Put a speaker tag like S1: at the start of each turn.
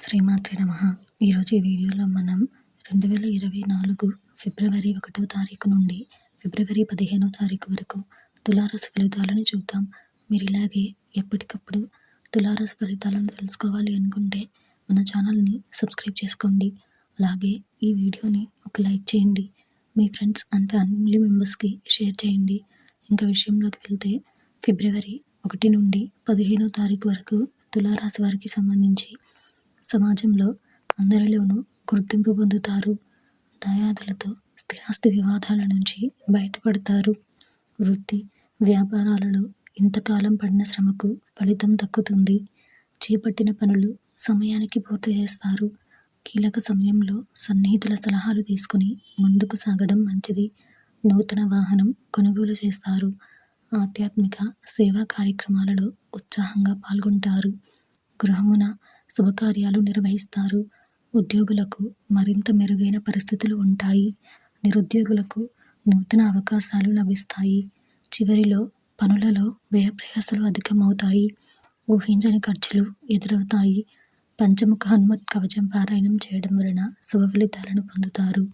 S1: శ్రీమాత్రే నమః. ఈరోజు ఈ వీడియోలో మనం 2024 ఫిబ్రవరి 1వ తారీఖు నుండి ఫిబ్రవరి 15వ తారీఖు వరకు తులారాశి ఫలితాలను చూద్దాం. మీరు ఇలాగే ఎప్పటికప్పుడు తులారాశి ఫలితాలను తెలుసుకోవాలి అనుకుంటే మన ఛానల్ని సబ్స్క్రైబ్ చేసుకోండి. అలాగే ఈ వీడియోని ఒక లైక్ చేయండి. మీ ఫ్రెండ్స్ అండ్ ఫ్యామిలీ మెంబర్స్కి షేర్ చేయండి. ఇంకా విషయంలోకి వెళ్తే ఫిబ్రవరి 1 నుండి 15వ తారీఖు వరకు తులారాశి వారికి సంబంధించి సమాజంలో అందరిలోనూ గుర్తింపు పొందుతారు. దాయాదులతో స్థిరాస్తి వివాదాల నుంచి బయటపడతారు. వృత్తి వ్యాపారాలలో ఇంతకాలం పడిన శ్రమకు ఫలితం దక్కుతుంది. చేపట్టిన పనులు సమయానికి పూర్తి చేస్తారు. కీలక సమయంలో సన్నిహితుల సలహాలు తీసుకుని ముందుకు సాగడం మంచిది. నూతన వాహనం కొనుగోలు చేస్తారు. ఆధ్యాత్మిక సేవా కార్యక్రమాలలో ఉత్సాహంగా పాల్గొంటారు. గృహమున శుభకార్యాలు నిర్వహిస్తారు. ఉద్యోగులకు మరింత మెరుగైన పరిస్థితులు ఉంటాయి. నిరుద్యోగులకు నూతన అవకాశాలు లభిస్తాయి. చివరిలో పనులలో వ్యయప్రయాసాలు అధికమవుతాయి. ఊహించని ఖర్చులు ఎదురవుతాయి. పంచముఖ హనుమత్ కవచం పారాయణం చేయడం వలన శుభ ఫలితాలను పొందుతారు.